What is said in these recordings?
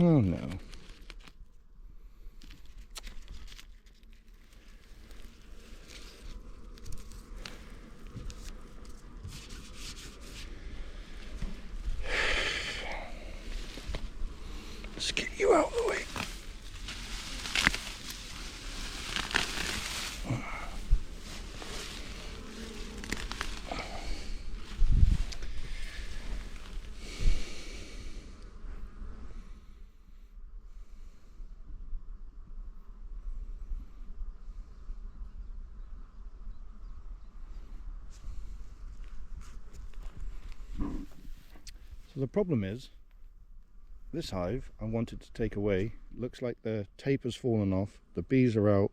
Oh no. Let's get you out of the way. So the problem is, this hive I wanted to take away. Looks like the tape has fallen off, the bees are out.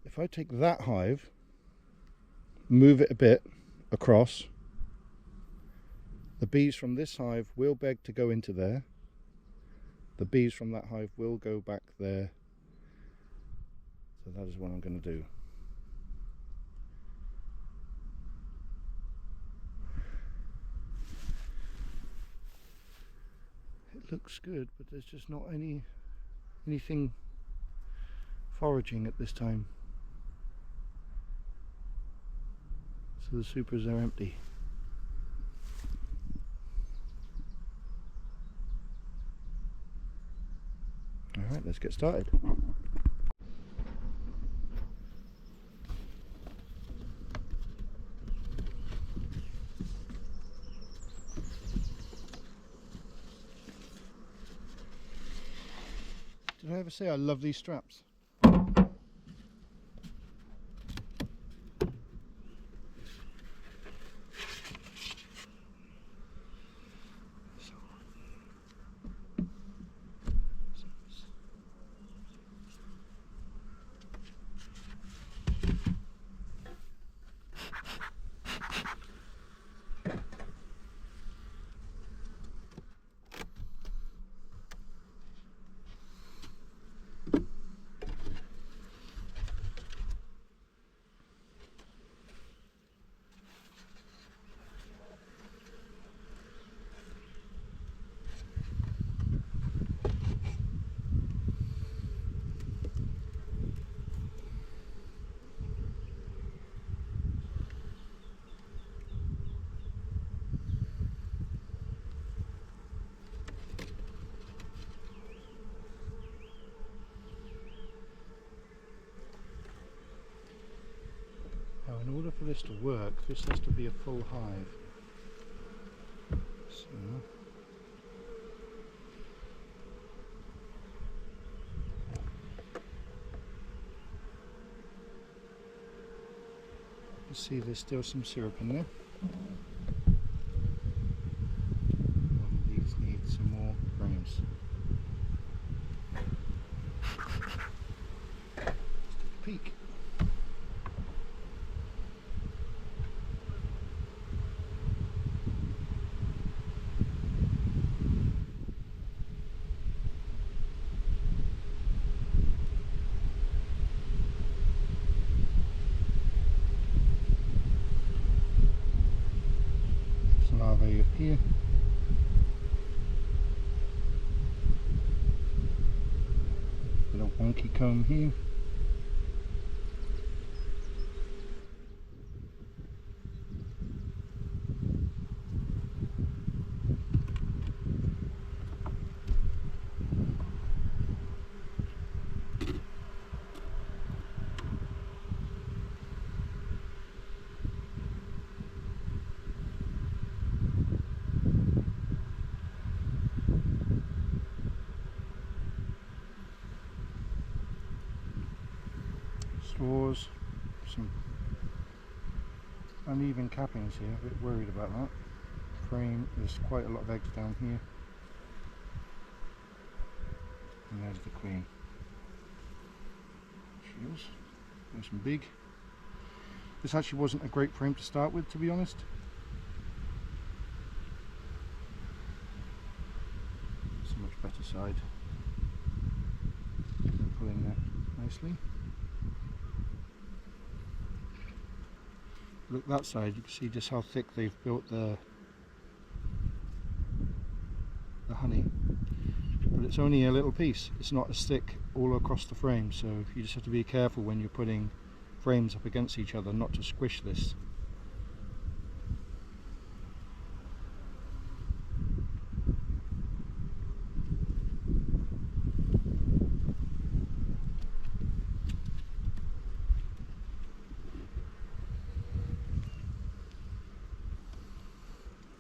If I take that hive, move it a bit across, the bees from this hive will beg to go into there. The bees from that hive will go back there. So that is what I'm going to do. It looks good, but there's just not anything foraging at this time. So the supers are empty. Alright, let's get started. Did I ever say I love these straps? Now, in order for this to work, this has to be a full hive. So, you see there's still some syrup in there. These need some more frames. Let's take a peek. Larvae up here. Bit of wonky comb here. Straws, some uneven cappings here, a bit worried about that. Frame, there's quite a lot of eggs down here. And there's the queen. She is. There's some big. This actually wasn't a great frame to start with, to be honest. It's a much better side. nicely. Look that side, you can see just how thick they've built the honey. But it's only a little piece, it's not as thick all across the frame, so you just have to be careful when you're putting frames up against each other not to squish this.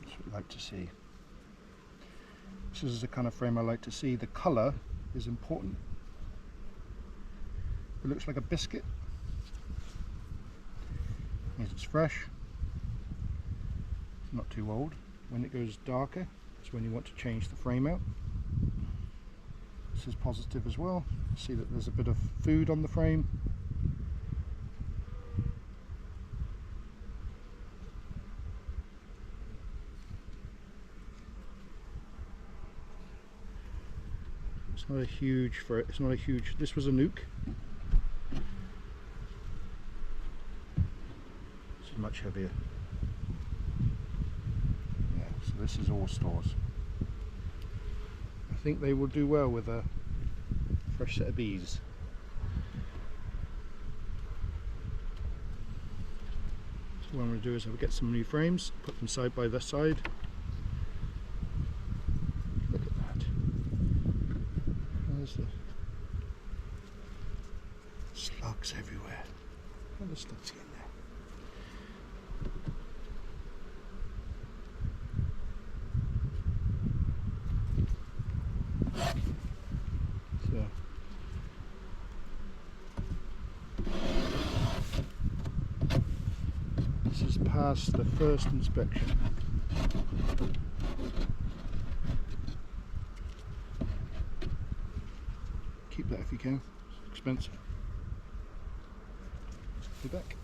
That's what I like to see. This is the kind of frame I like to see. The colour is important. It looks like a biscuit. Means it's fresh. It's not too old. When it goes darker, that's when you want to change the frame out. This is positive as well. See that there's a bit of food on the frame. It's not a huge, it's not a huge, this was a nuke. This is much heavier. Yeah, so this is all stores. I think they will do well with a fresh set of bees. So what I'm going to do is I'll get some new frames, put them side by the side. Look at that. There's the slugs everywhere. What are the slugs in there? This is past the first inspection. Keep that if you can, it's expensive. Be back.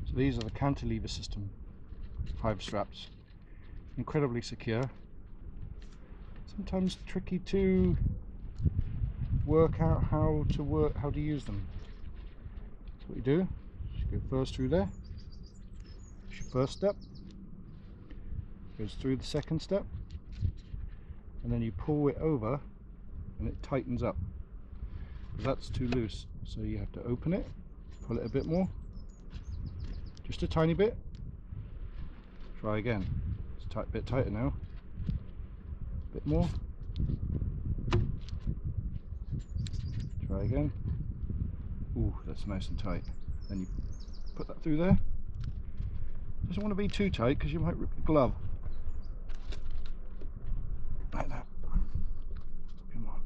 So these are the cantilever system hive straps. Incredibly secure. Sometimes tricky to work out how to use them. So what you do, you go first through there. That's your first step. Goes through the second step, and then you pull it over, and it tightens up. That's too loose, so you have to open it, pull it a bit more. Just a tiny bit. Try again. It's a bit tighter now. bit more. Try again. Ooh, that's nice and tight. Then you put that through there. Doesn't want to be too tight because you might rip your glove. Like that. Come on.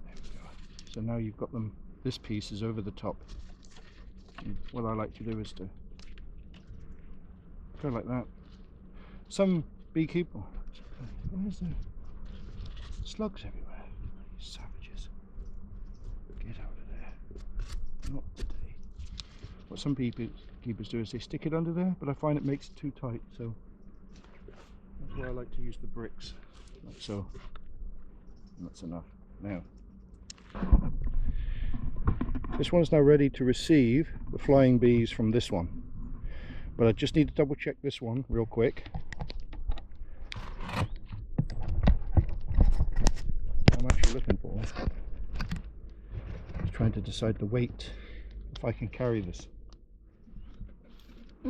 There we go. So now you've got them, this piece is over the top. And what I like to do is to go like that. Some beekeeper, where's the slugs everywhere? You savages. Get out of there. Not today. What some beekeepers do is they stick it under there, but I find it makes it too tight, so that's why I like to use the bricks, like so. And that's enough. Now, this one's now ready to receive the flying bees from this one, but I just need to double check this one real quick. I'm actually looking for. I'm trying to decide the weight, if I can carry this. So.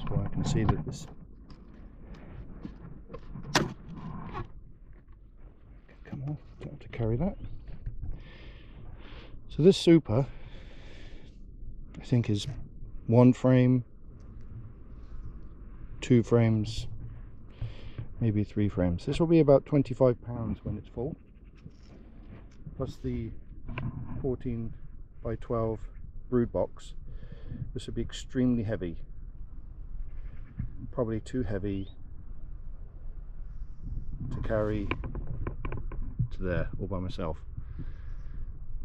So I can see that this come on, don't have to carry that. So this super, I think, is 1 frame, 2 frames, maybe 3 frames. This will be about 25 pounds when it's full, plus the 14 by 12 brood box. This would be extremely heavy, probably too heavy to carry to there all by myself.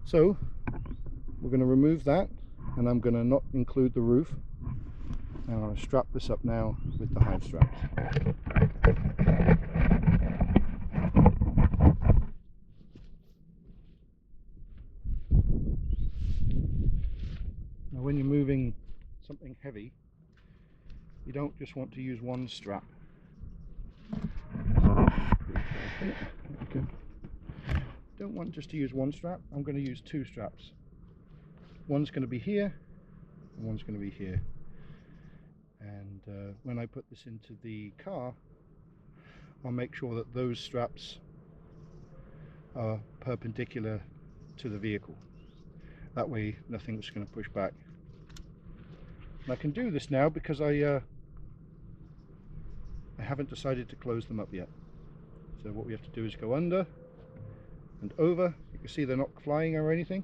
So we're going to remove that, and I'm going to not include the roof, and I'm going to strap this up now with the hive straps. Now when you're moving something heavy, you don't just want to use one strap. Don't want just to use one strap. I'm going to use 2 straps. One's going to be here and one's going to be here. And when I put this into the car, I'll make sure that those straps are perpendicular to the vehicle. That way nothing's going to push back. And I can do this now because I haven't decided to close them up yet. So what we have to do is go under and over. You can see they're not flying or anything.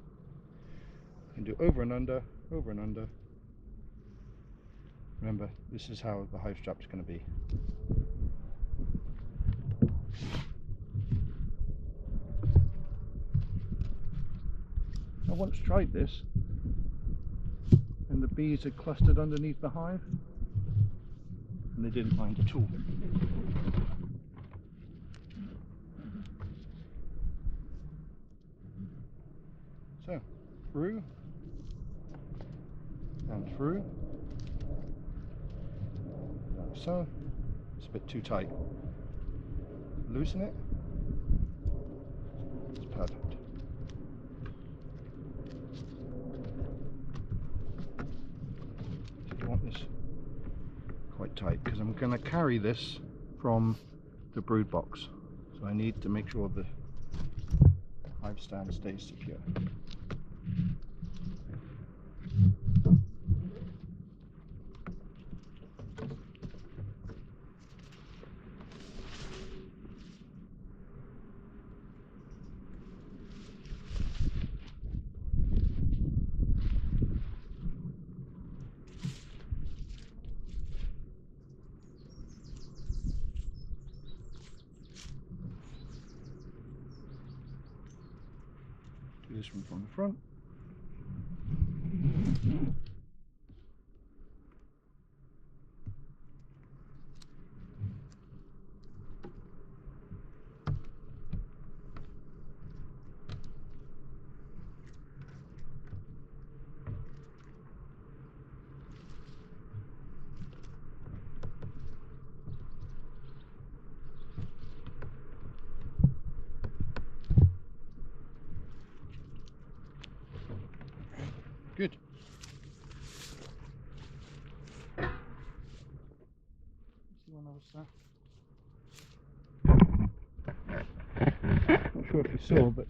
I can do over and under, over and under. Remember, this is how the hive strap is going to be. I once tried this, and the bees had clustered underneath the hive, and they didn't mind at all. So, through and through, like so. It's a bit too tight. Loosen it. It's perfect. So you want this quite tight because I'm going to carry this from the brood box. So I need to make sure the hive stand stays secure. Do this from the front. when I was not sure if you saw, but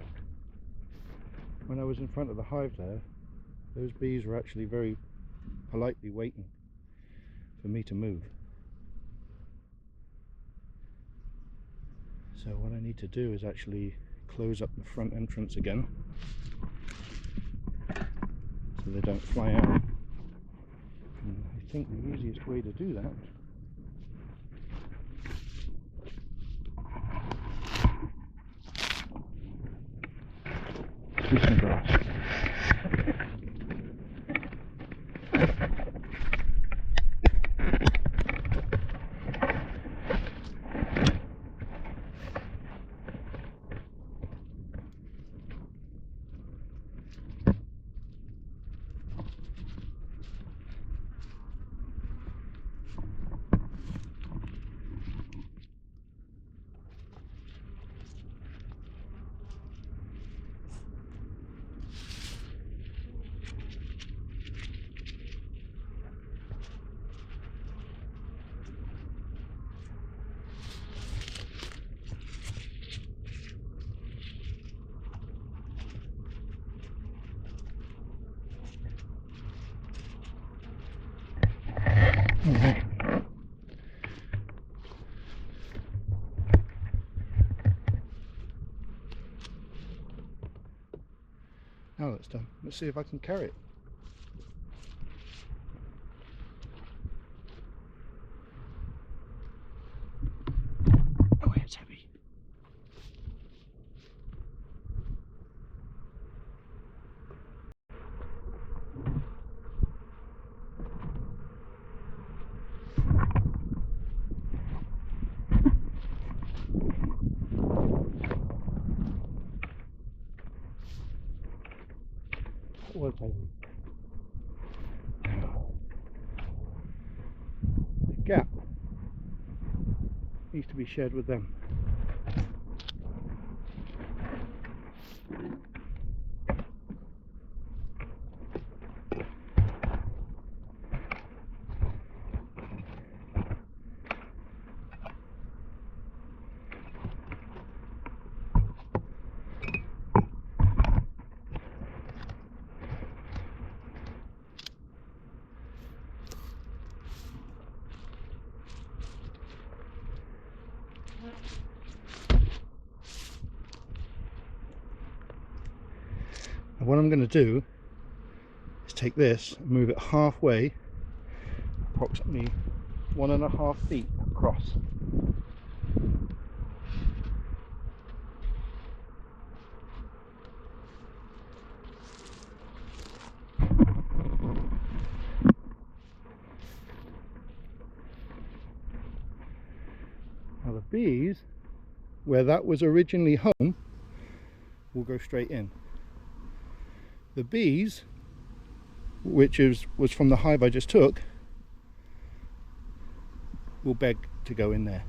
when I was in front of the hive there, those bees were actually very politely waiting for me to move. So what I need to do is actually close up the front entrance again so they don't fly out. And I think the easiest way to do that is some grass. Okay. Now that's done, let's see if I can carry it. Oh, it's heavy. It was heavy. The gap needs to be shared with them. And what I'm going to do is take this and move it halfway, approximately 1.5 feet across. Now the bees, where that was originally home, will go straight in. The bees, which was from the hive I just took, will beg to go in there.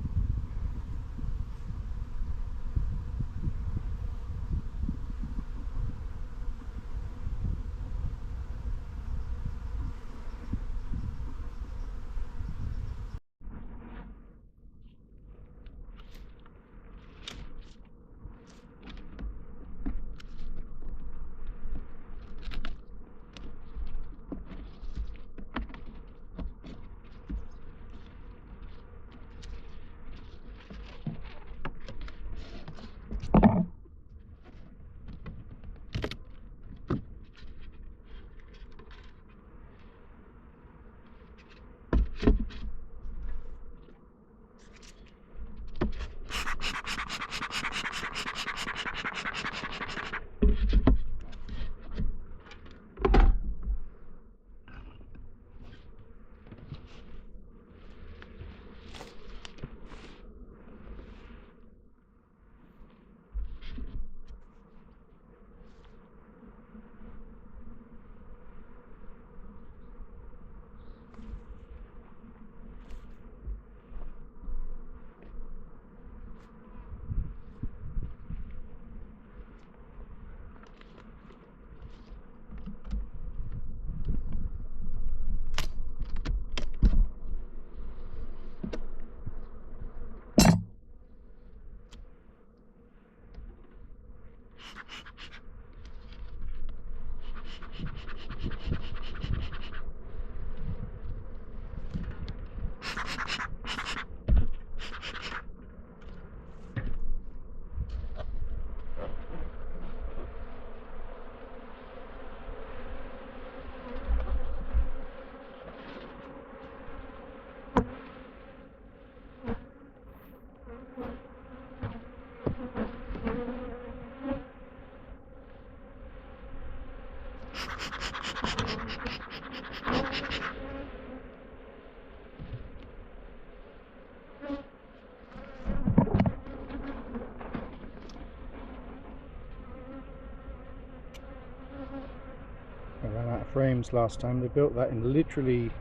frames last time. They built that in literally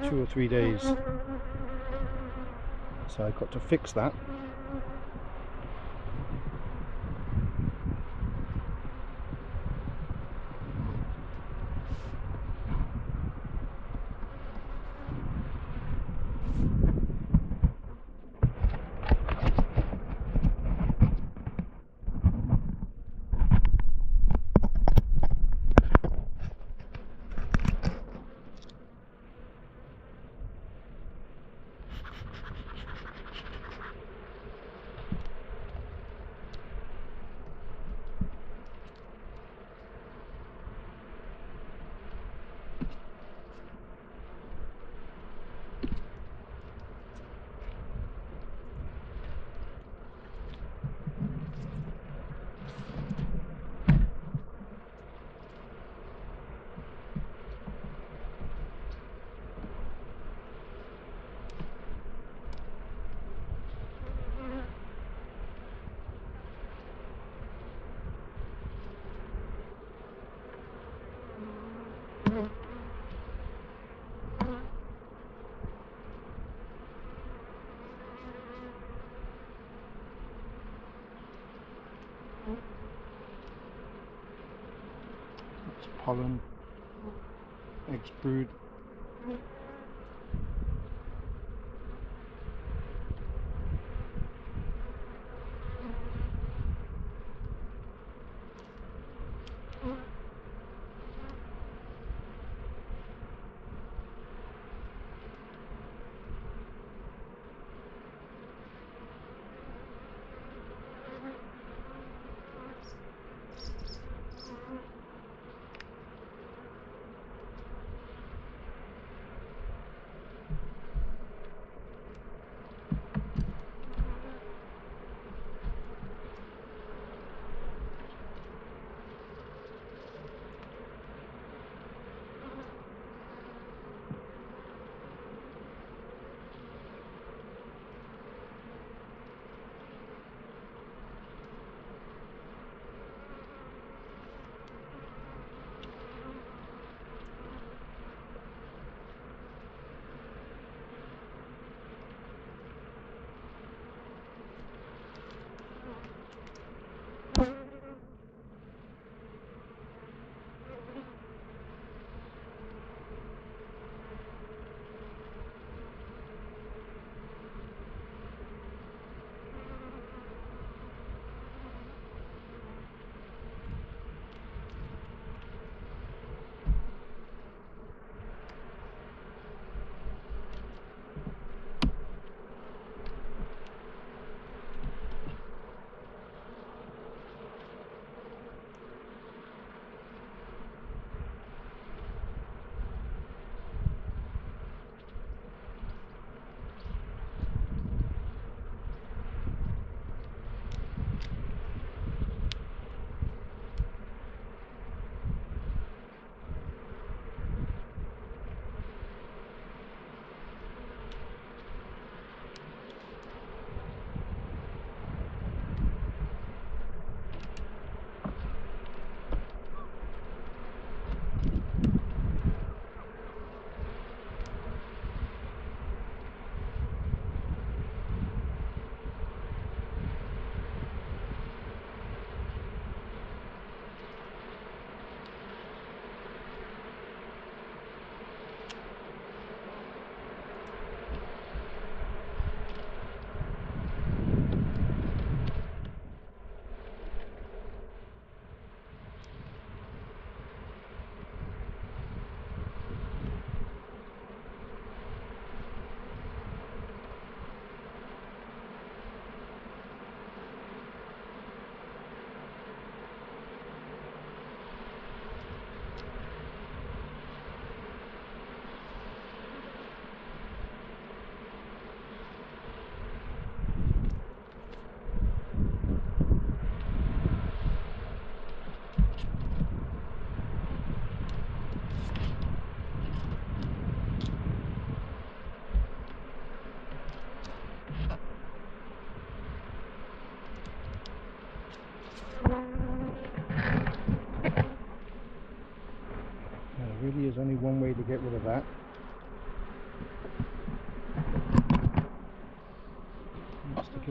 2 or 3 days. So I got to fix that. It's pollen, eggs brood.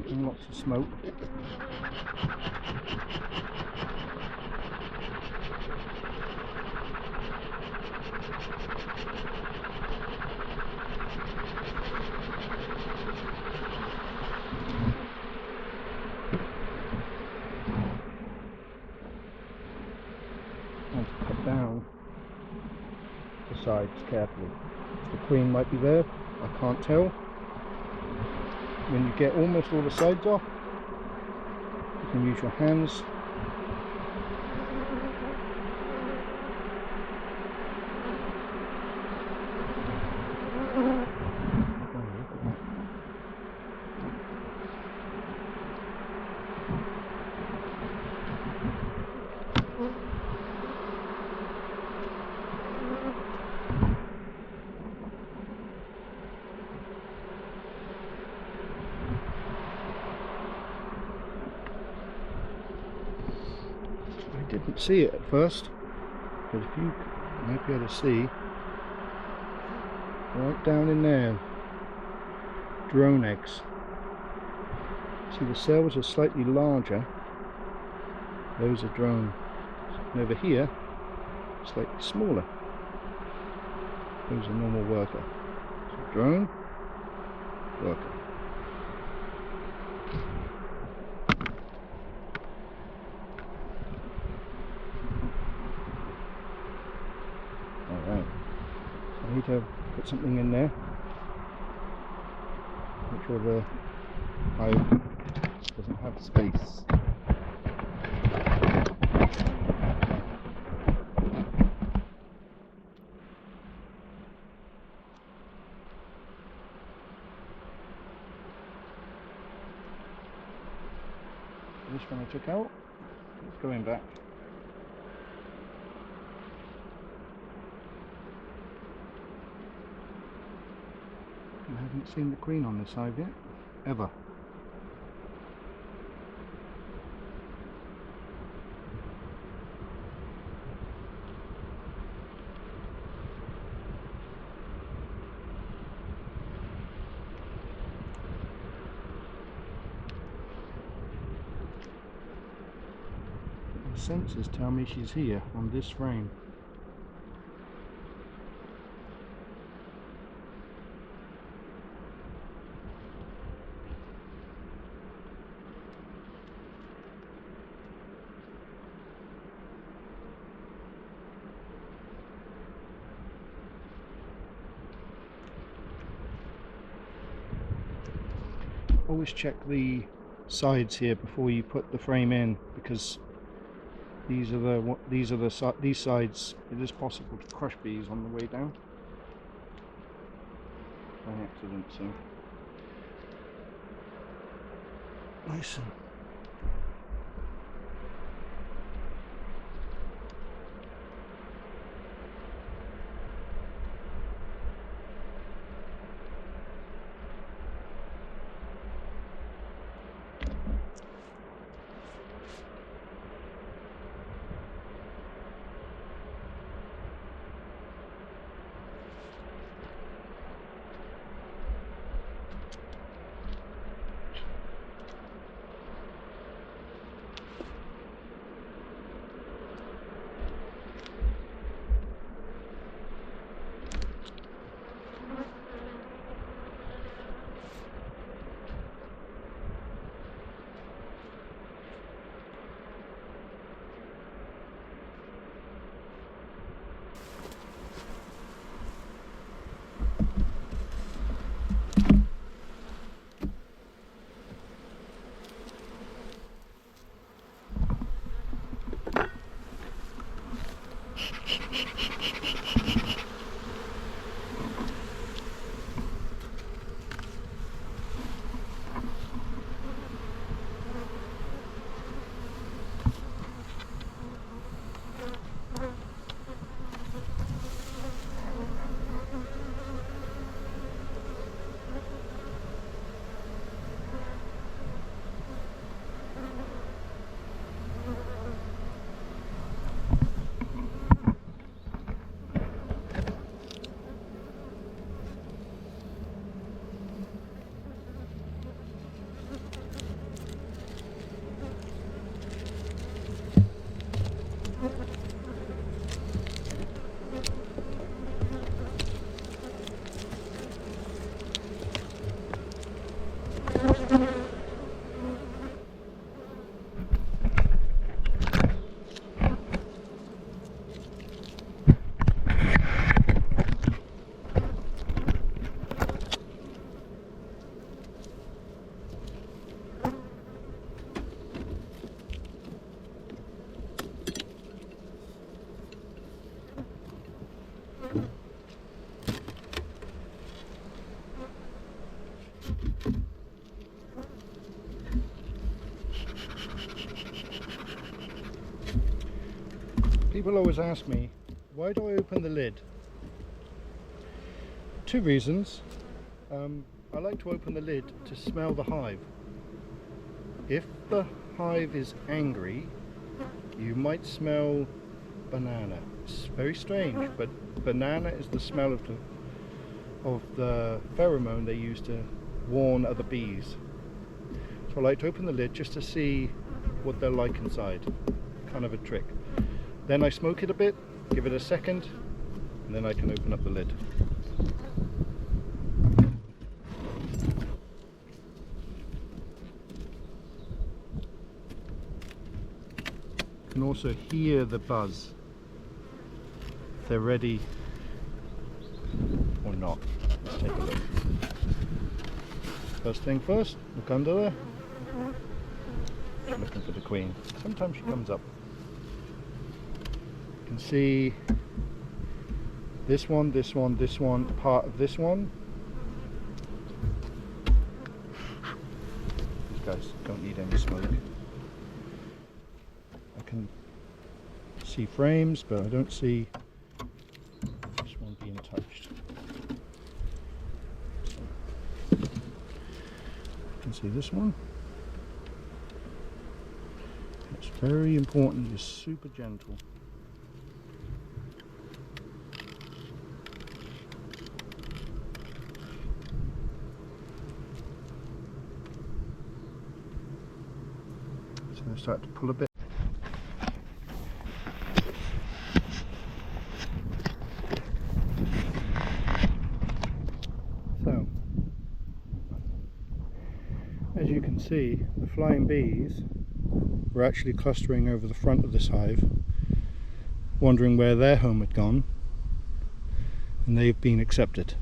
Getting lots of smoke. And to cut down the sides carefully. The queen might be there, I can't tell. When you get almost all the sides off, you can use your hands. I didn't see it at first, but if you might be able to see, right down in there, drone eggs. See, the cells are slightly larger, those are drone, and over here, slightly smaller, those are normal worker. So drone, worker. Alright, so I need to put something in there. Make sure the hive doesn't have space. This one I took out, it's going back. I haven't seen the queen on this hive yet, ever. The sensors tell me she's here on this frame. Always check the sides here before you put the frame in, because these sides, it is possible to crush bees on the way down by accident. So listen. People always ask me, why do I open the lid? Two reasons. I like to open the lid to smell the hive. If the hive is angry, you might smell banana. It's very strange, but banana is the smell of the pheromone they use to warn other bees. So I like to open the lid just to see what they're like inside. Kind of a trick. Then I smoke it a bit, give it a second, and then I can open up the lid. You can also hear the buzz, if they're ready or not. Let's take a look. First thing first, look under there. Looking for the queen. Sometimes she comes up. You can see this one, part of this one. These guys don't need any smoke. I can see frames, but I don't see this one being touched. So, you can see this one. It's very important, you're super gentle. So I start to pull a bit. So, as you can see, the flying bees were actually clustering over the front of this hive, wondering where their home had gone, and they've been accepted.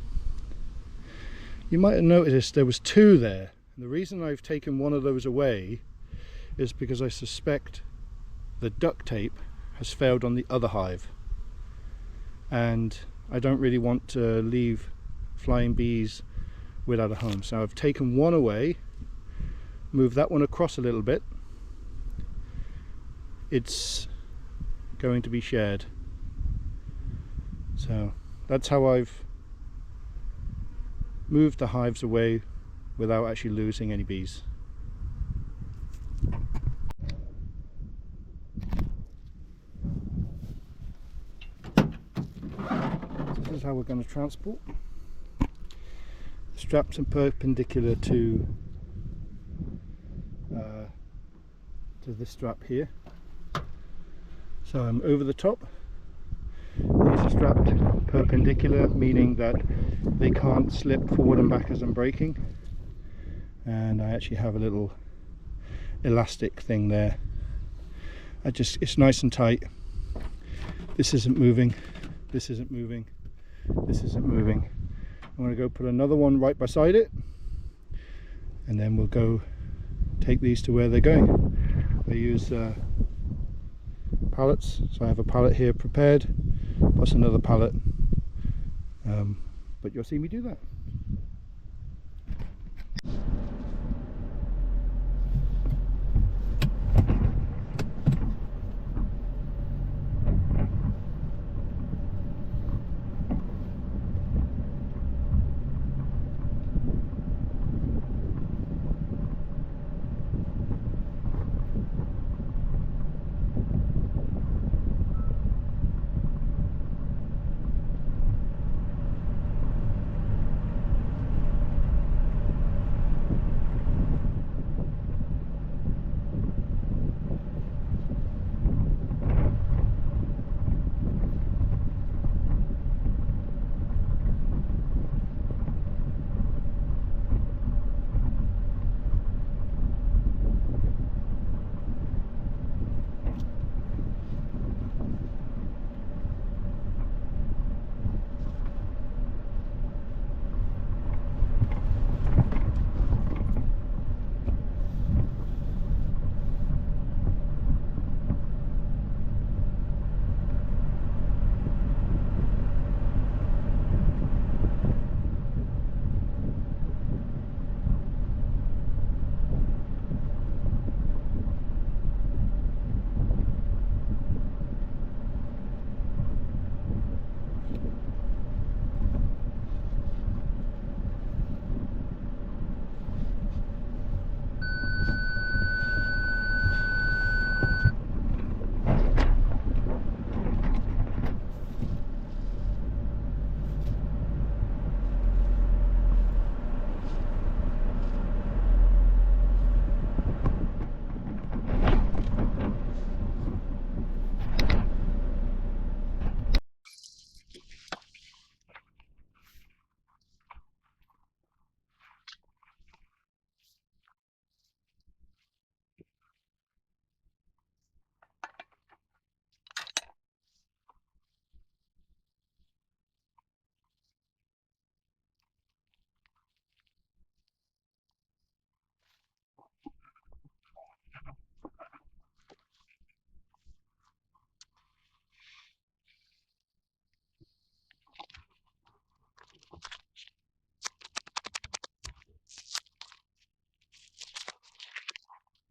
You might have noticed there was two there, and the reason I've taken one of those away is because I suspect the duct tape has failed on the other hive, and I don't really want to leave flying bees without a home. So I've taken one away, moved that one across a little bit. It's going to be shared. So that's how I've moved the hives away without actually losing any bees. This is how we're going to transport. The straps are perpendicular to this strap here. So I'm over the top. These are strapped perpendicular, meaning that they can't slip forward and back as I'm braking. And I actually have a little elastic thing there. It's nice and tight. This isn't moving. This isn't moving. This isn't moving. I'm going to go put another one right beside it, and then we'll go take these to where they're going. I use pallets, so I have a pallet here prepared, plus another pallet, but you'll see me do that.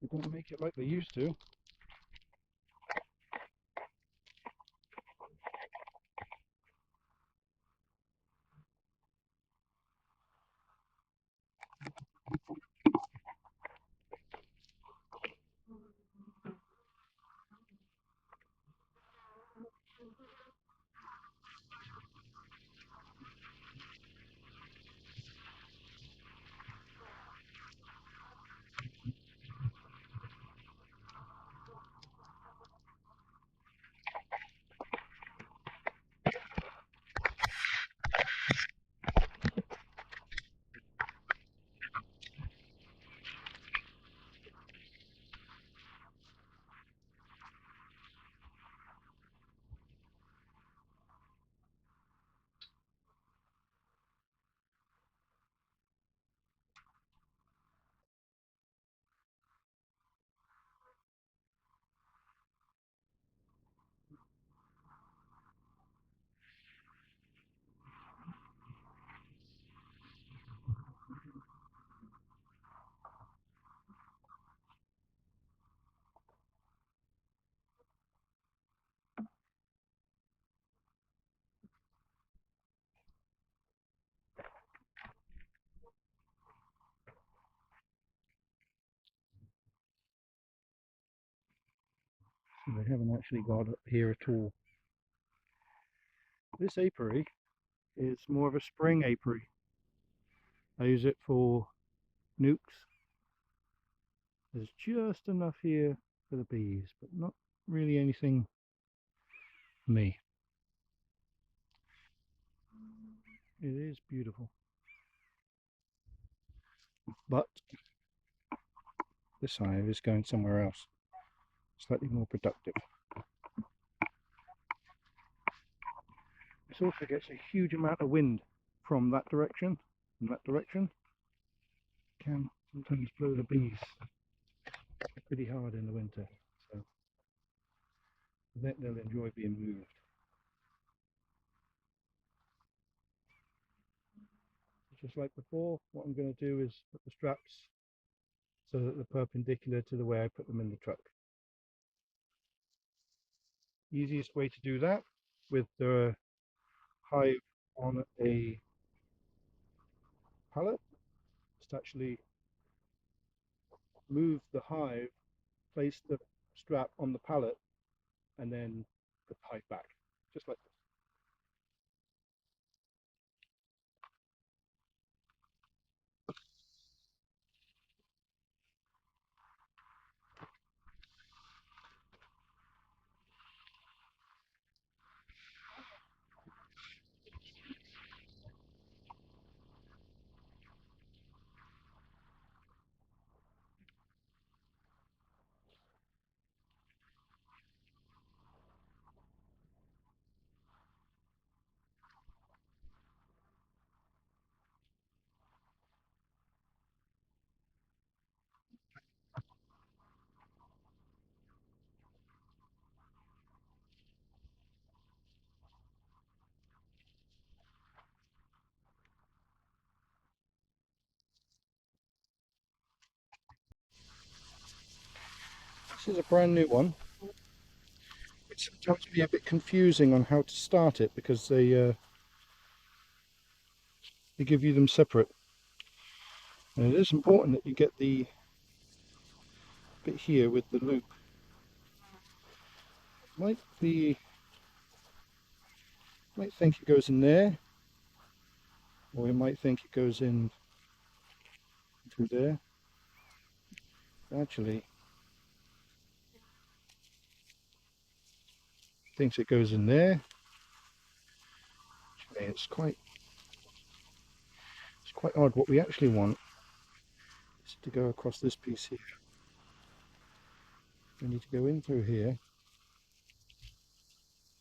They don't make it like they used to. So they haven't actually got up here at all. This apiary is more of a spring apiary. I use it for nukes. There's just enough here for the bees, but not really anything for me. It is beautiful. But this hive is going somewhere else, slightly more productive. This also gets a huge amount of wind from that direction. From that direction can sometimes blow the bees pretty hard in the winter. So then they'll enjoy being moved. Just like before, what I'm going to do is put the straps so that they're perpendicular to the way I put them in the truck. Easiest way to do that with the hive on a pallet is to actually move the hive, place the strap on the pallet, and then put the hive back, just like this. This is a brand new one. It sometimes be a bit confusing on how to start it because they give you them separate. And it is important that you get the bit here with the loop. Might think it goes in there, or you might think it goes in through there. Actually, thinks it goes in there. Actually, it's quite odd. What we actually want is to go across this piece here. We need to go in through here,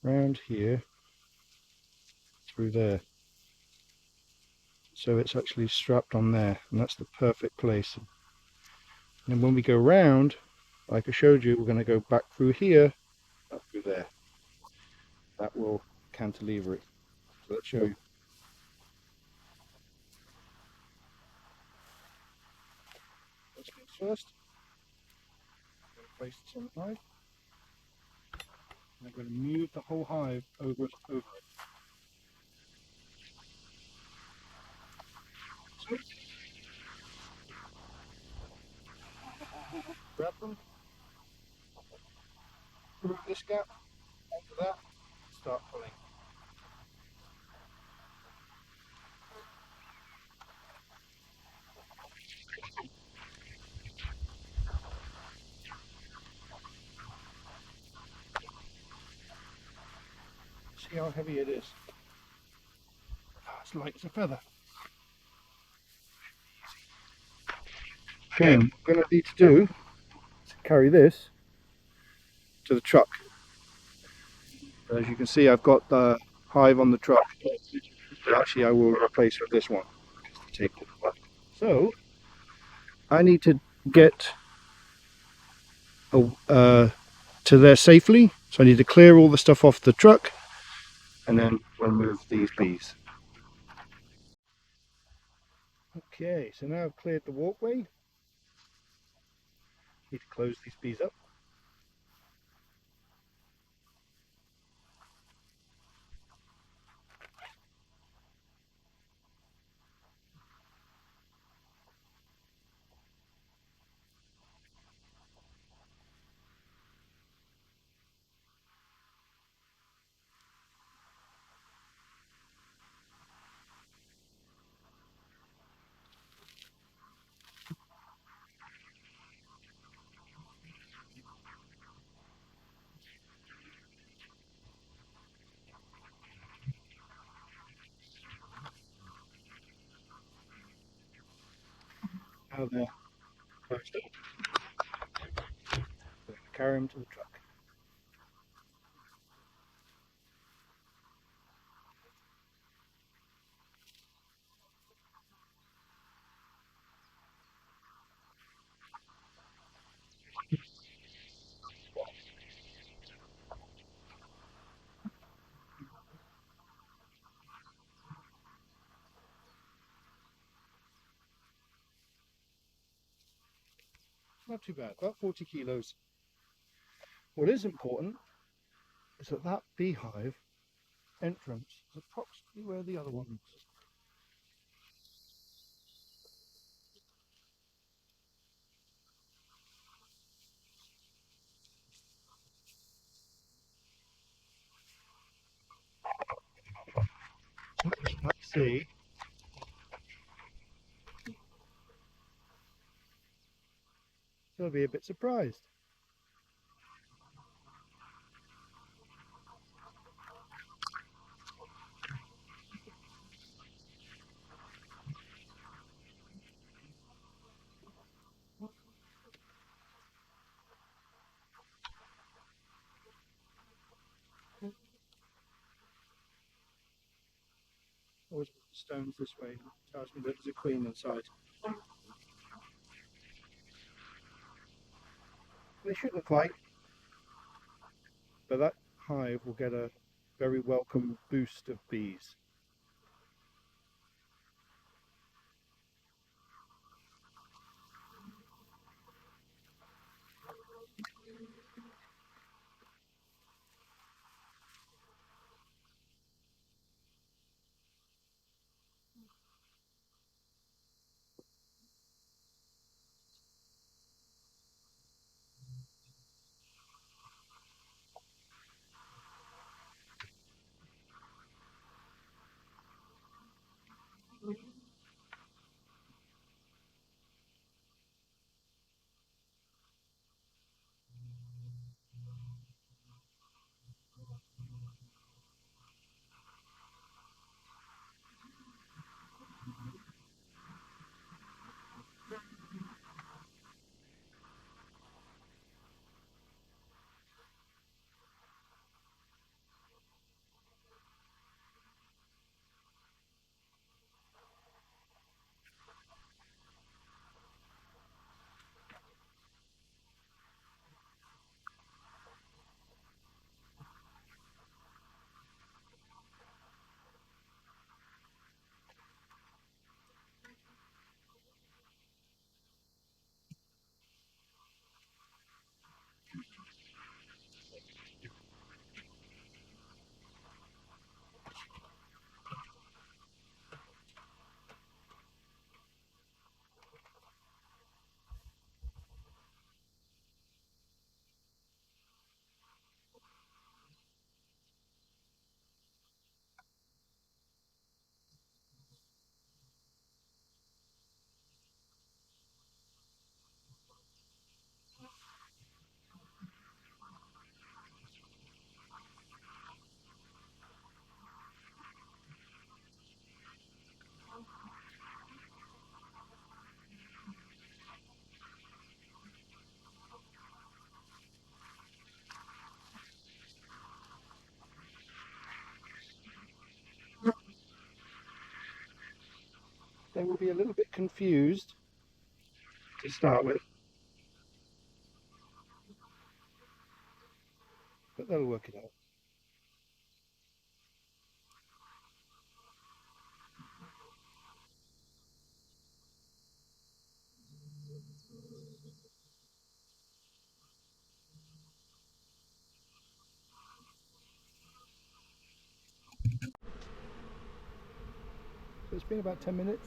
round here, through there. So it's actually strapped on there, and that's the perfect place. And when we go round, like I showed you, we're going to go back through here, up through there. That will cantilever it. So let's show you. First things first, Place this on the hive. I'm going to move the whole hive over it. So, grab them through this gap, onto that, start pulling. See how heavy it is? It's light as a feather. Okay, what I'm going to need to do is carry this to the truck. As you can see, I've got the hive on the truck. But actually, I will replace with this one. Take it away. So, I need to get to there safely. So I need to clear all the stuff off the truck, and then we'll move these bees. Okay, so now I've cleared the walkway. Need to close these bees up. Now they're closed up. We're going to carry them to the truck. Not too bad, about 40 kilos. What is important is that that beehive entrance is approximately where the other one is. Let's see. They'll be a bit surprised. Always put the stones this way. It tells me that there's a queen inside. They shouldn't fight, but that hive will get a very welcome boost of bees. They will be a little bit confused to start with, but they'll work it out. So it's been about 10 minutes.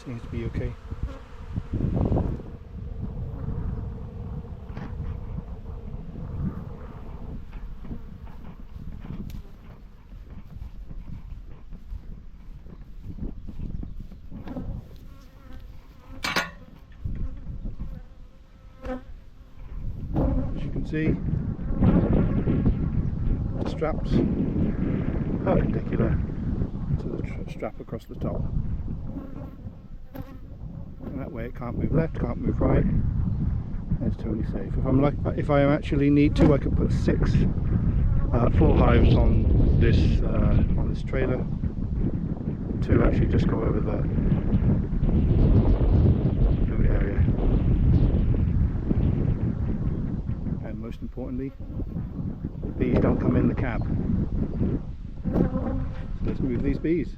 Seems to be okay. As you can see, the straps perpendicular to the strap across the top. And that way it can't move left, can't move right. It's totally safe. If I actually need to, I could put 6 full hives on this trailer to actually just go over the blue area. And most importantly, the bees don't come in the cab. So let's move these bees.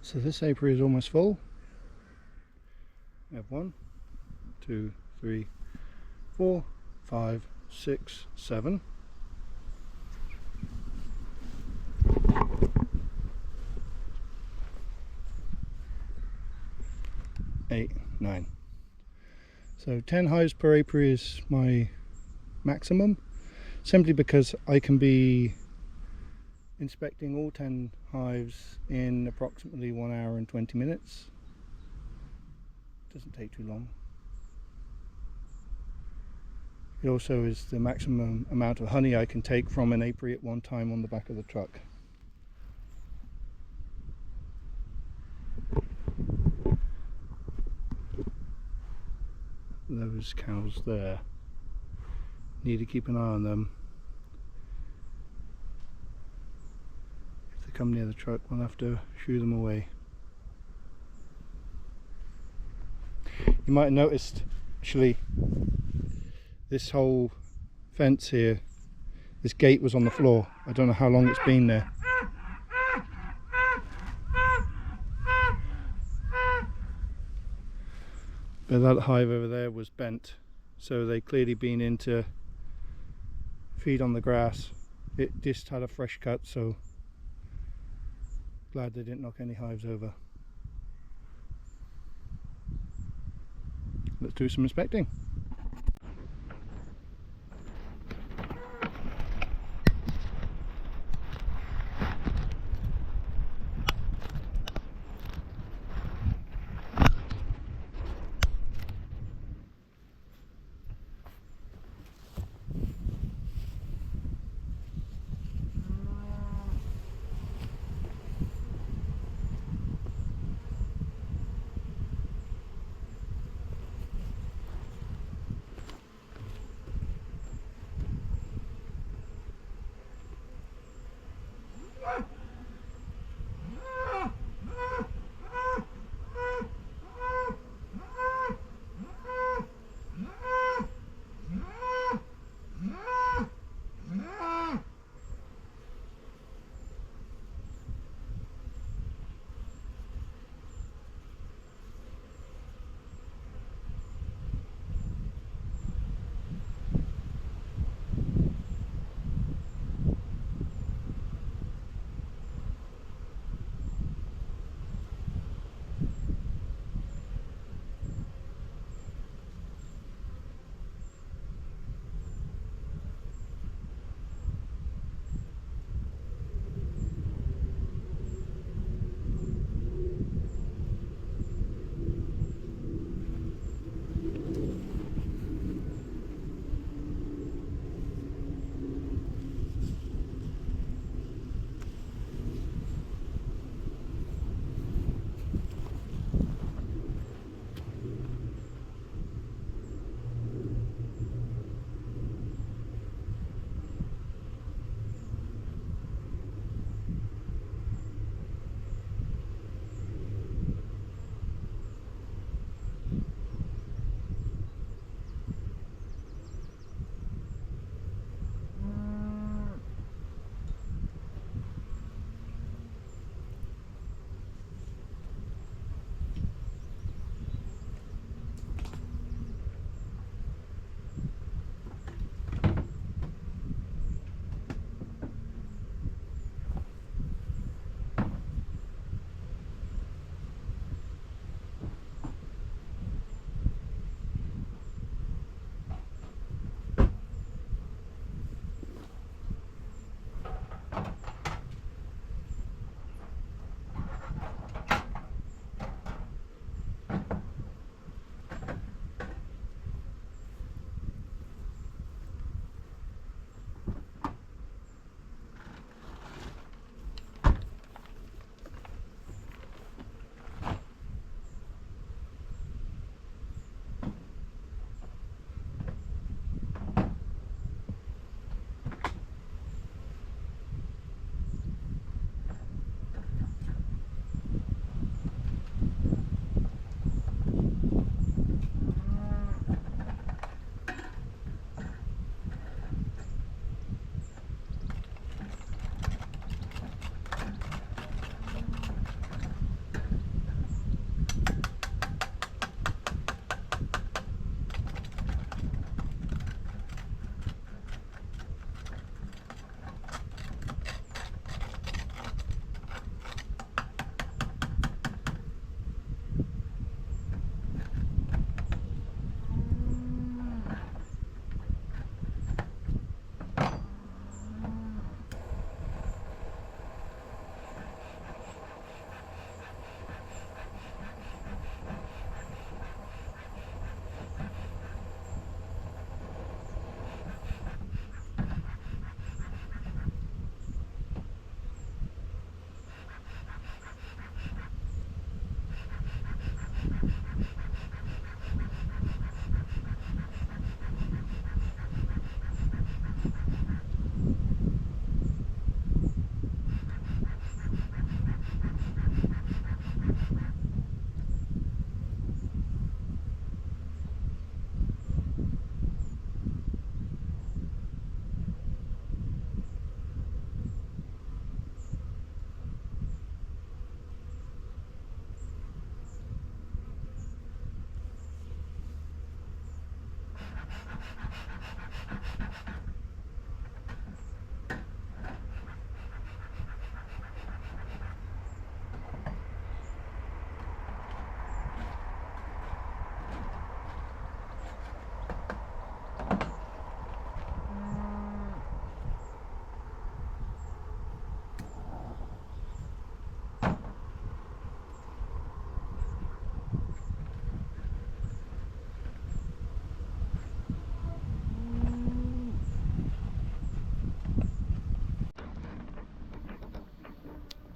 So this apiary is almost full. We have 1, 2, 3, 4, 5, 6, 7. 8, 9. So 10 hives per apiary is my maximum, simply because I can be inspecting all 10 hives in approximately 1 hour and 20 minutes. Doesn't take too long. It also is the maximum amount of honey I can take from an apiary at one time on the back of the truck. Those cows there, need to keep an eye on them. If they come near the truck, we'll have to shoo them away. You might have noticed, actually, this whole fence here, this gate was on the floor. I don't know how long it's been there. But that hive over there was bent, so they clearly been in to feed on the grass. It just had a fresh cut, so glad they didn't knock any hives over. Let's do some inspecting.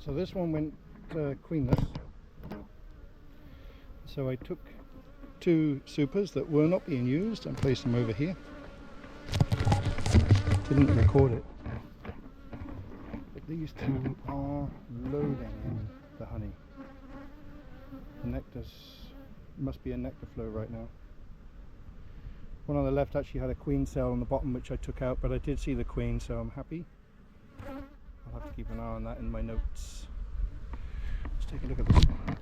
So this one went queenless. So I took 2 supers that were not being used and placed them over here. Didn't record it. But these 2 are loading in the honey. The nectar's must be a nectar flow right now. One on the left actually had a queen cell on the bottom, which I took out, but I did see the queen, so I'm happy. I'll have to keep an eye on that in my notes. Let's take a look at this one.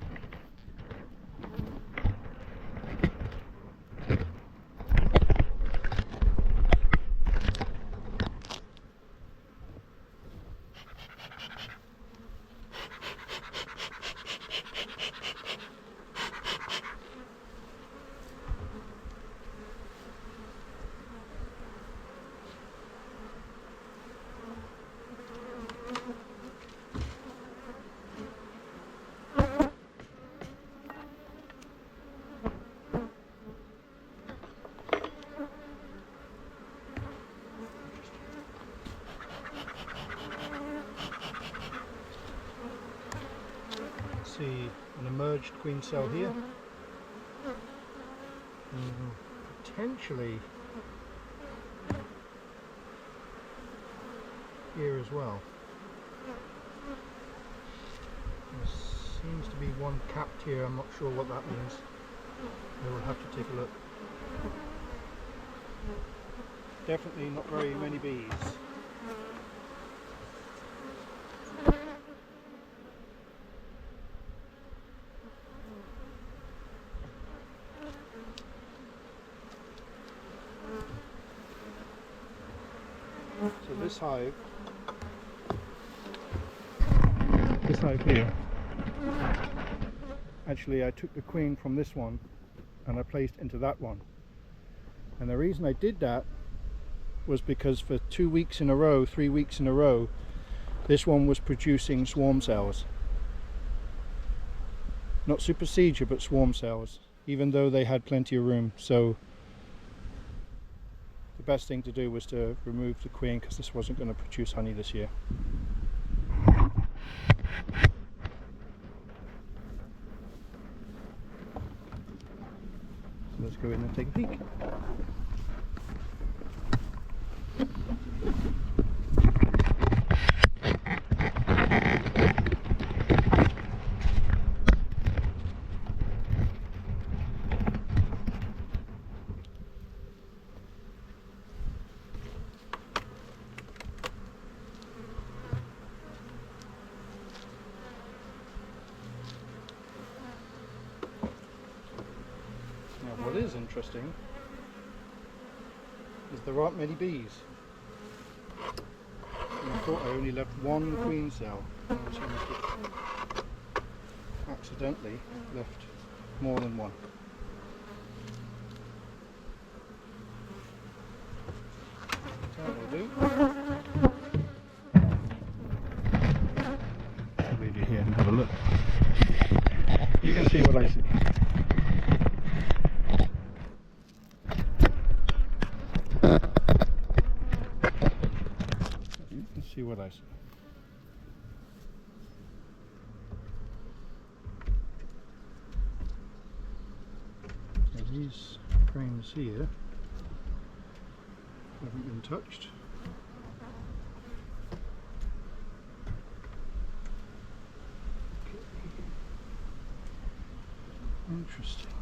See an emerged queen cell here, potentially here as well. There seems to be one capped here. I'm not sure what that means. I will have to take a look. Definitely not very many bees. So this hive here, actually I took the queen from this one and I placed into that one. And the reason I did that was because for 2 weeks in a row, 3 weeks in a row, this one was producing swarm cells. Not supersedure, but swarm cells, even though they had plenty of room. So the best thing to do was to remove the queen, because this wasn't going to produce honey this year. So let's go in and take a peek. What is interesting is there aren't many bees. And I thought I only left 1 queen cell. I must have accidentally left more than 1. That will do. I'll leave you here and have a look. You can see what I see. See what I see. So these frames here haven't been touched. Okay. Interesting.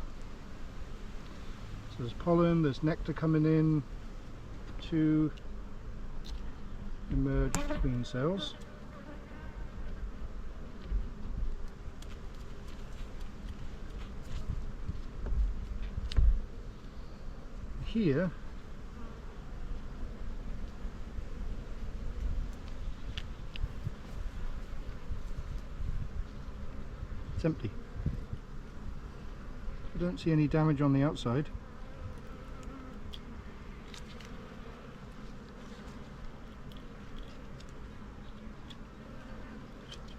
So there's pollen, there's nectar coming in, 2 emerged queen cells. Here it's empty. I don't see any damage on the outside.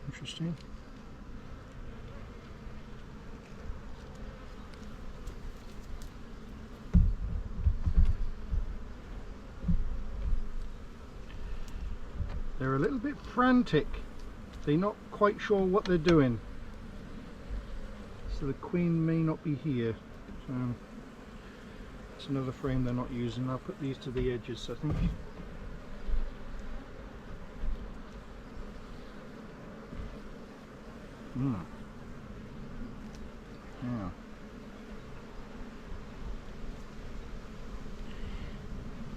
Interesting. They're a little bit frantic. They're not quite sure what they're doing. So the queen may not be here. So it's another frame they're not using. I'll put these to the edges, I think. Yeah.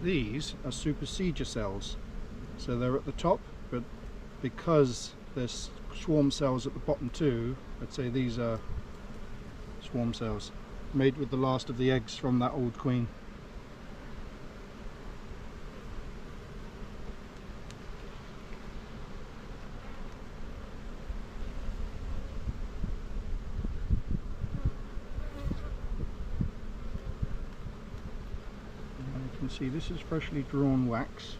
These are supersedure cells, so they're at the top, but because there's swarm cells at the bottom too, I'd say these are swarm cells made with the last of the eggs from that old queen. You can see this is freshly drawn wax.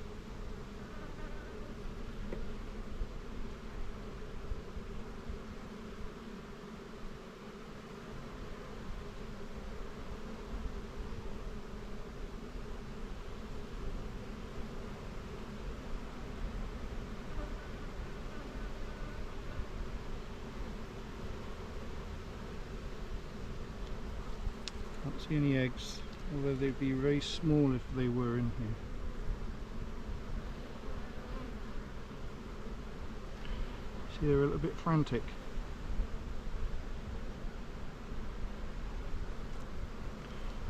Can't see any eggs, although they'd be very small if they were in here. See, they're a little bit frantic.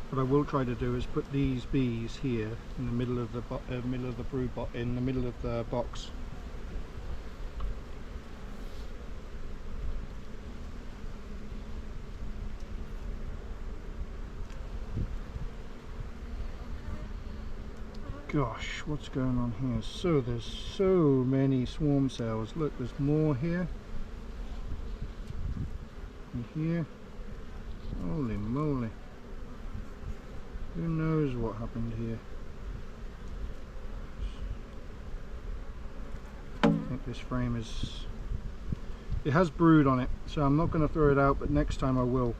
What I will try to do is put these bees here in the middle of the brood box, in the middle of the box. Gosh, what's going on here? So there's so many swarm cells. Look, there's more here and here. Holy moly. Who knows what happened here? I think this frame is... It has brood on it, so I'm not going to throw it out, but next time I will.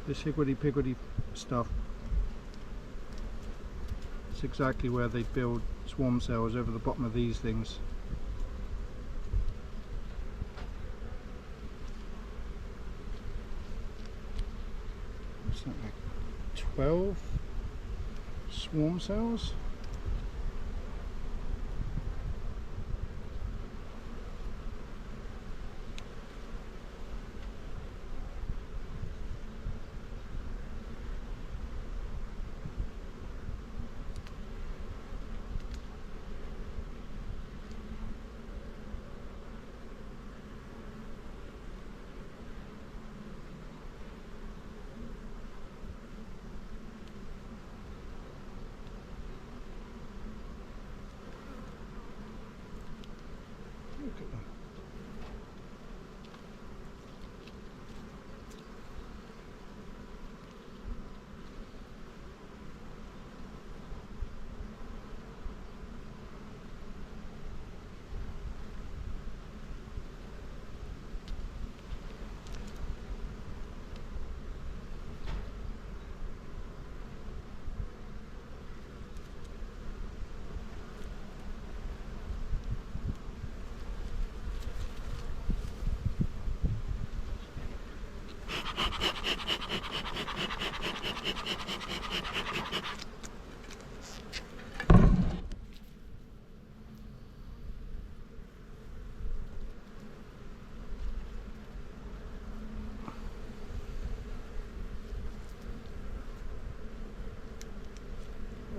This higgledy-piggledy stuff. It's exactly where they build swarm cells, over the bottom of these things. What's that, like 12 swarm cells? Look at them.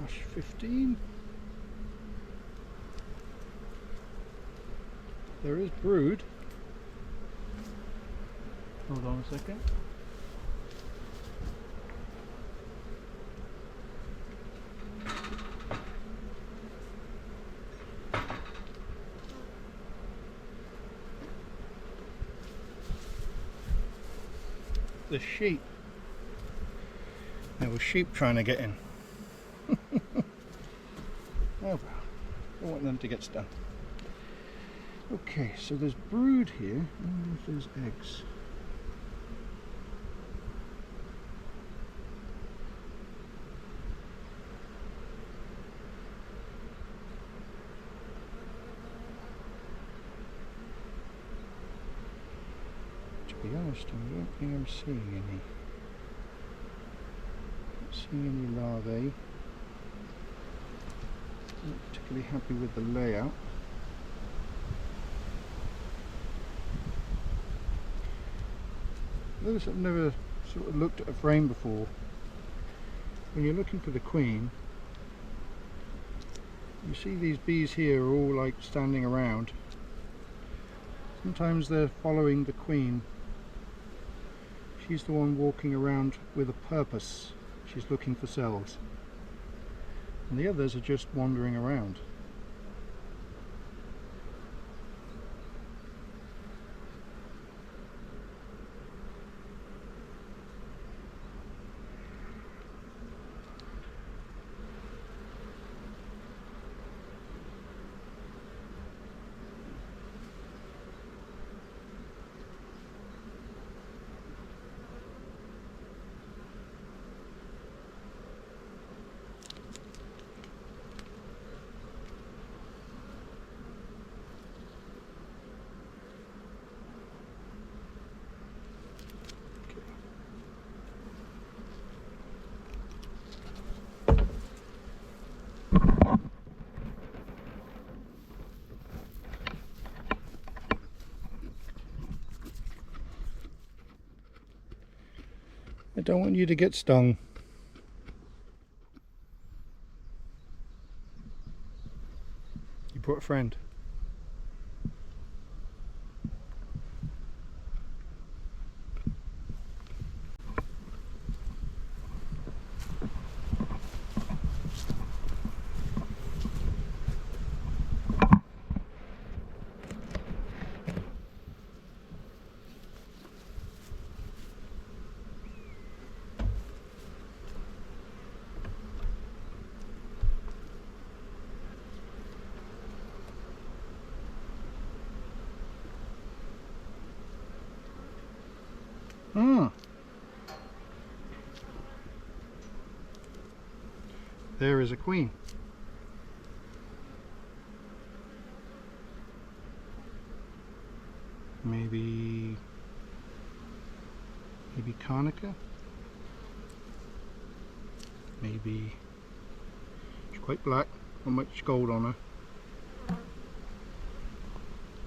Gosh, 15. There is brood. Hold on a second. The sheep. There were sheep trying to get in. Oh well, I want them to get stung. Okay, so there's brood here. I wonder if there's eggs. honest, I don't think I'm seeing any. Not seeing any larvae. Not particularly happy with the layout. Those that have never sort of looked at a frame before, when you're looking for the queen, you see these bees here are all like standing around. Sometimes they're following the queen. She's the one walking around with a purpose. She's looking for cells. And the others are just wandering around. I don't want you to get stung. You brought a friend. There is a queen. Maybe Carnica? Maybe she's quite black, not much gold on her.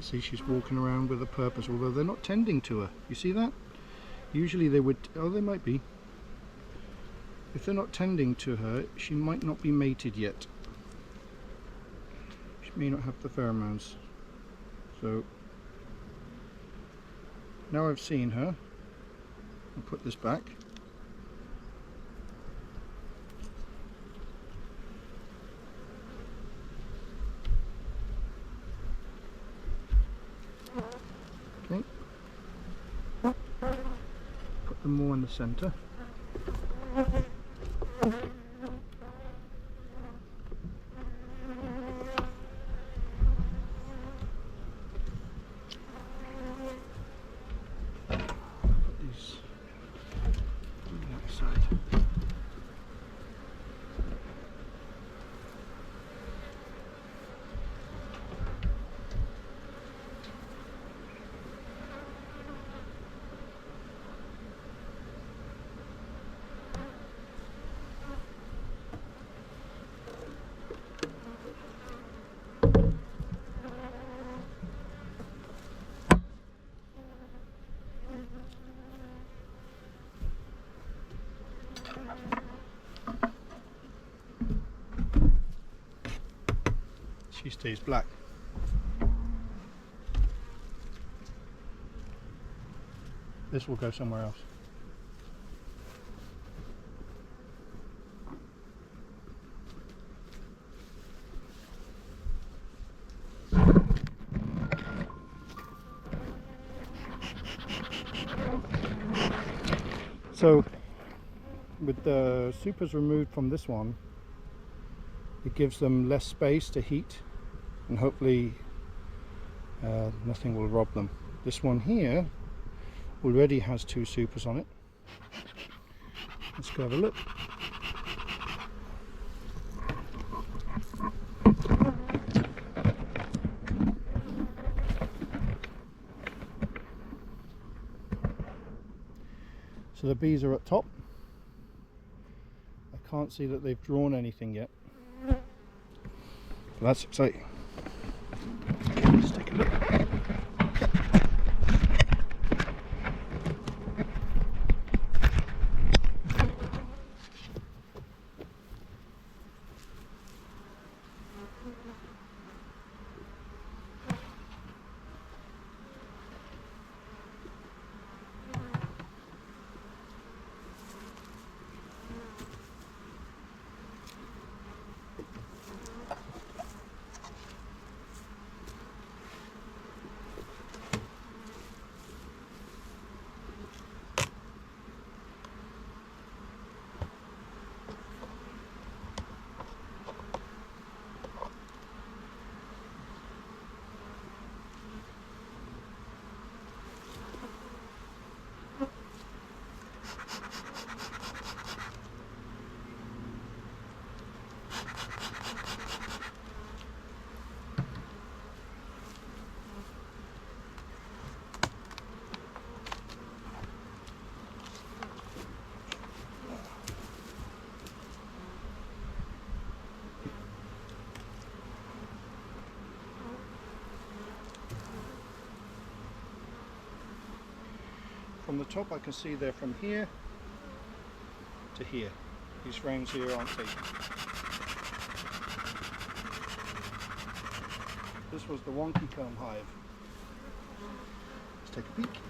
See, she's walking around with a purpose, although they're not tending to her. You see that? Usually they would, oh, they might be. If they're not tending to her, she might not be mated yet. She may not have the pheromones. So now I've seen her, I'll put this back. Okay. Put them more in the center. She stays black. This will go somewhere else. So with the supers removed from this one, it gives them less space to heat, and hopefully nothing will rob them. This one here already has 2 supers on it. Let's go have a look. So the bees are at top. I can't see that they've drawn anything yet. That's exciting. Let's take a look. From the top I can see they're from here to here. These frames here aren't taken. This was the wonky comb hive. Let's take a peek.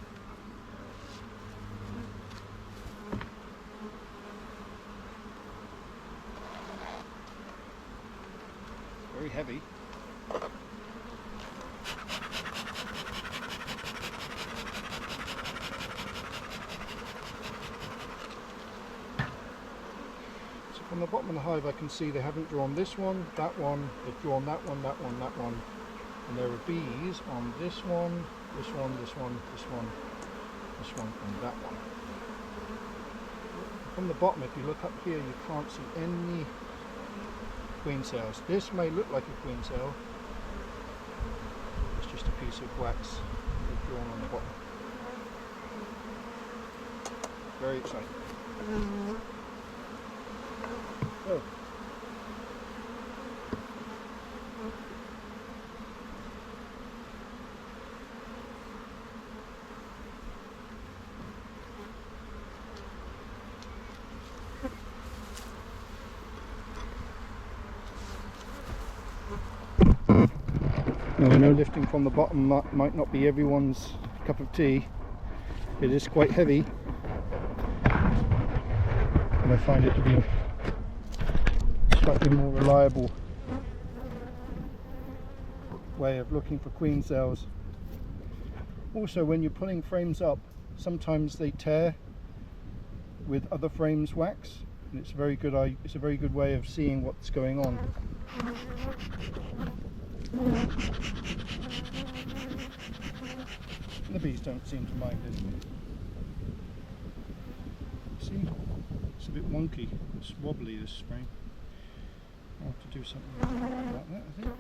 Very heavy. From the bottom of the hive I can see they haven't drawn this one, that one, they've drawn that one, that one, that one, and there are bees on this one, this one, this one, this one, this one, and that one. From the bottom, if you look up here, you can't see any queen cells. This may look like a queen cell, it's just a piece of wax they've drawn on the bottom. Very exciting. Oh. Now I know lifting from the bottom might not be everyone's cup of tea. It is quite heavy, and I find it to be a slightly more reliable way of looking for queen cells. Also, when you're pulling frames up, sometimes they tear with other frames wax, and it's a very good way of seeing what's going on. The bees don't seem to mind it. See, it's a bit wonky, it's wobbly, this frame. I'll have to do something about that, I think.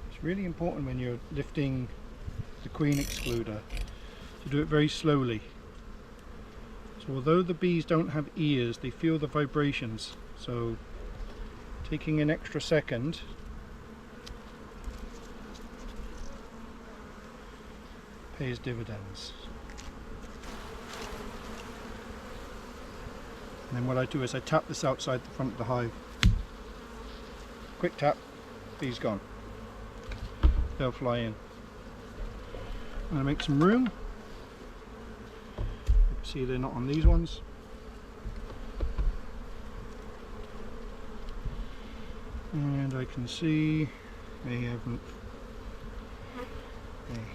It's really important when you're lifting the queen excluder to do it very slowly. So although the bees don't have ears, they feel the vibrations. So taking an extra second pays dividends. And then what I do is I tap this outside the front of the hive. Quick tap, bees gone. They'll fly in. I'm going to make some room. See, they're not on these ones. And I can see they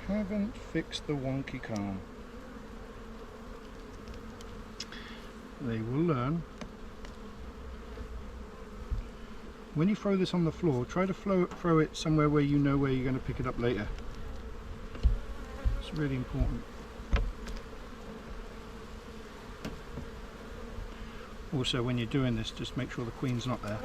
haven't fixed the wonky comb. They will learn. When you throw this on the floor, try to throw it somewhere where you know where you're going to pick it up later. It's really important. Also, when you're doing this, just make sure the queen's not there.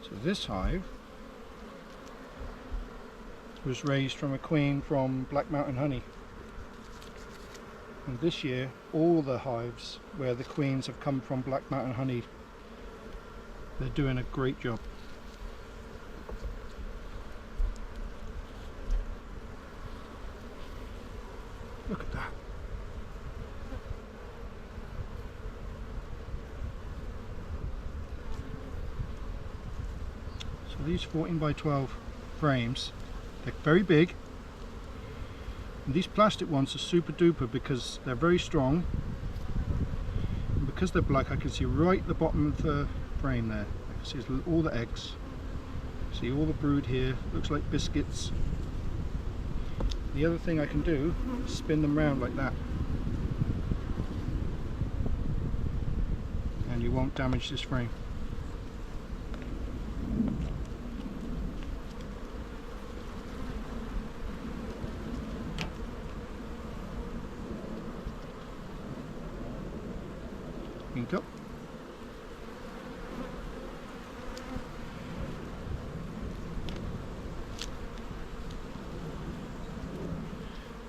So this hive was raised from a queen from Black Mountain Honey. And this year, all the hives where the queens have come from Black Mountain Honey, they're doing a great job. Look at that. So these 14 by 12 frames, they're very big. And these plastic ones are super duper because they're very strong, and because they're black I can see right at the bottom of the frame there. I can see all the eggs, see all the brood here, looks like biscuits. The other thing I can do is spin them round like that, and you won't damage this frame. Ink up.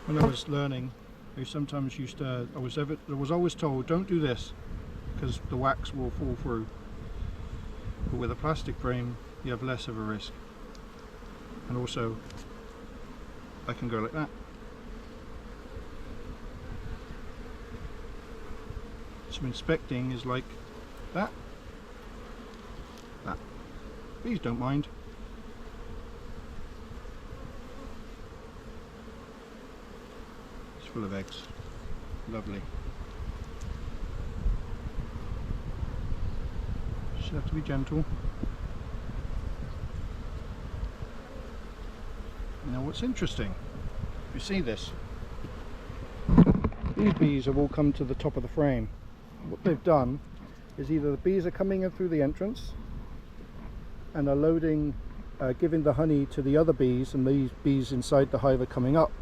When I was learning, I sometimes used to, I was always told, don't do this because the wax will fall through. But with a plastic frame, you have less of a risk. And also, I can go like that. So inspecting is like that. Bees don't mind. It's full of eggs. Lovely. Just have to be gentle. Now what's interesting, you see this? These bees have all come to the top of the frame. What they've done is either the bees are coming in through the entrance and are loading, giving the honey to the other bees, and these bees inside the hive are coming up,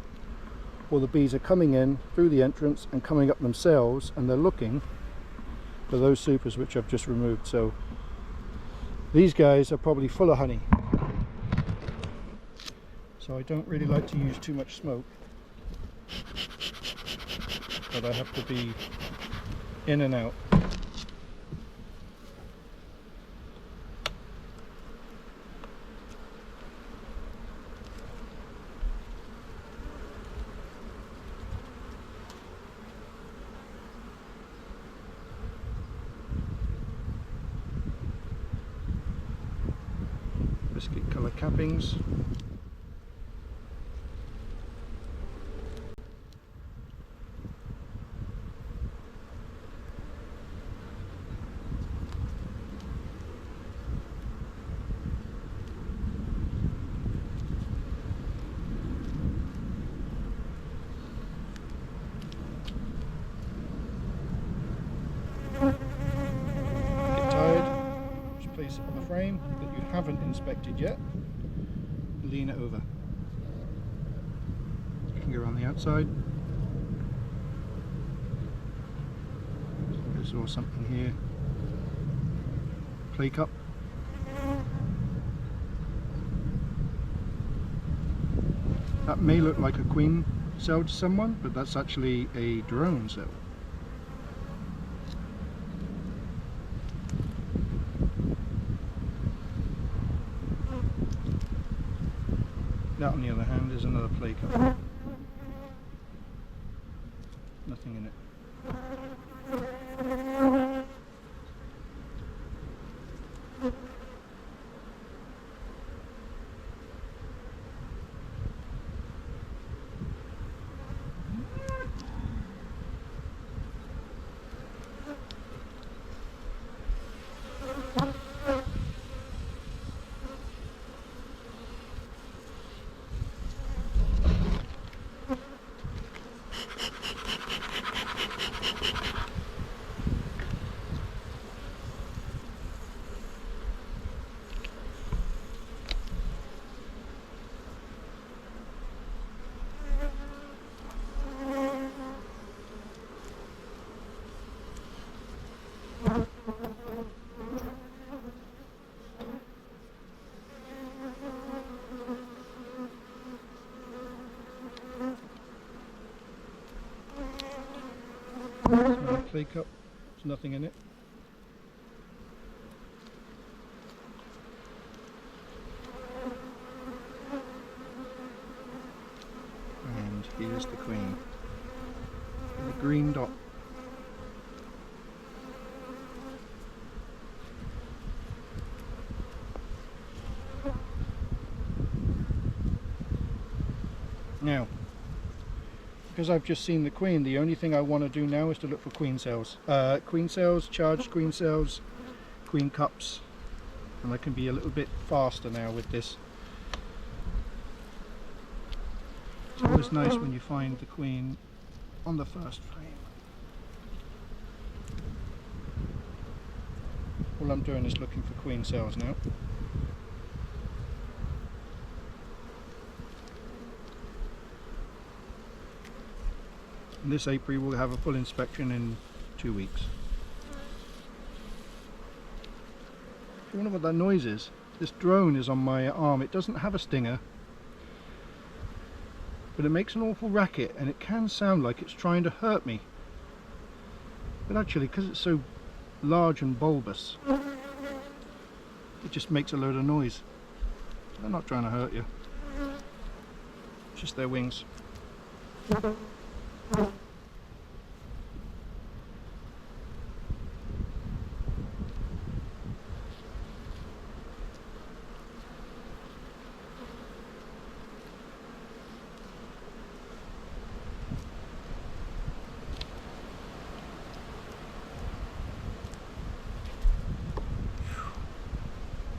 or the bees are coming in through the entrance and coming up themselves, and they're looking for those supers which I've just removed. So these guys are probably full of honey. So I don't really like to use too much smoke, but I have to be in and out. Biscuit colour cappings. Place it on the frame that you haven't inspected yet. Lean it over. Finger on the outside. I saw something here. Play cup. That may look like a queen cell to someone, but that's actually a drone cell. That, on the other hand, is another play cup. Nothing in it. clay cup, there's nothing in it. And here's the queen, the green dot. Now, because I've just seen the queen, the only thing I want to do now is to look for queen cells. Queen cells, charged queen cells, queen cups, and I can be a little bit faster now with this. It's always nice when you find the queen on the first frame. All I'm doing is looking for queen cells now. And this apiary will have a full inspection in 2 weeks. I wonder what that noise is. This drone is on my arm. It doesn't have a stinger, but it makes an awful racket, and it can sound like it's trying to hurt me. But actually, because it's so large and bulbous, it just makes a load of noise. They're not trying to hurt you. It's just their wings.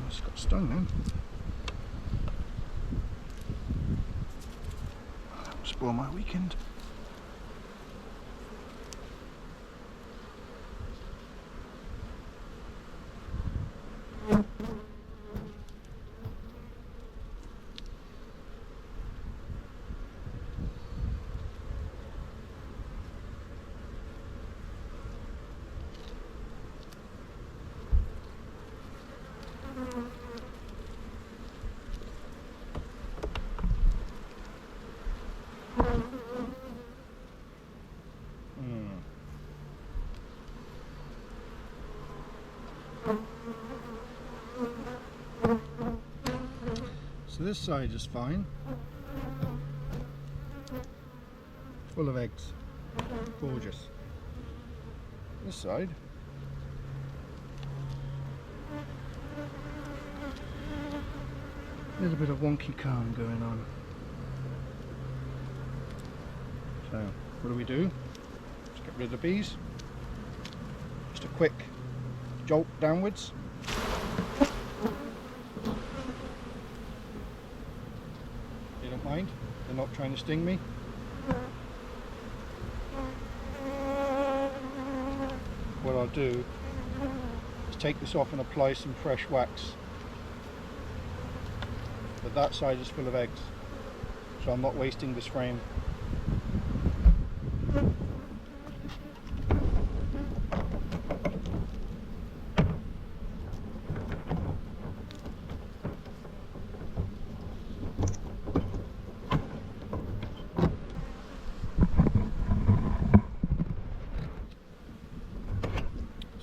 It's got stung then. That will spoil my weekend. So this side is fine, full of eggs, gorgeous. This side, a little bit of wonky calm going on. So what do we do? Let's get rid of the bees. Just a quick jolt downwards. They don't mind, they're not trying to sting me. What I'll do is take this off and apply some fresh wax. But that side is full of eggs, so I'm not wasting this frame.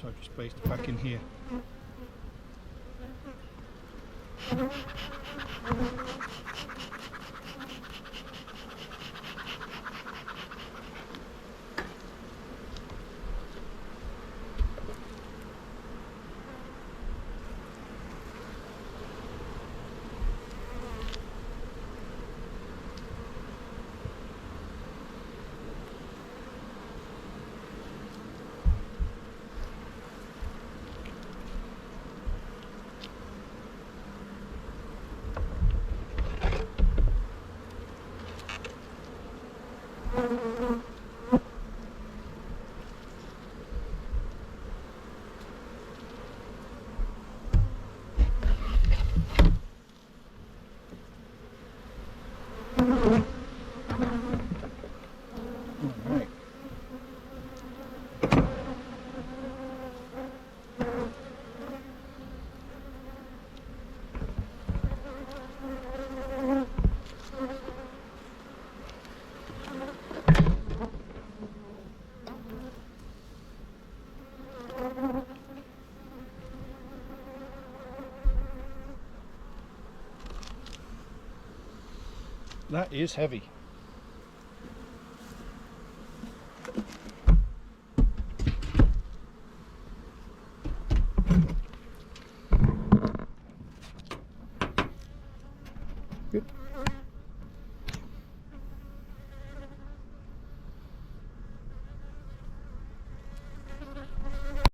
So I've just placed it back in here. That is heavy. Good.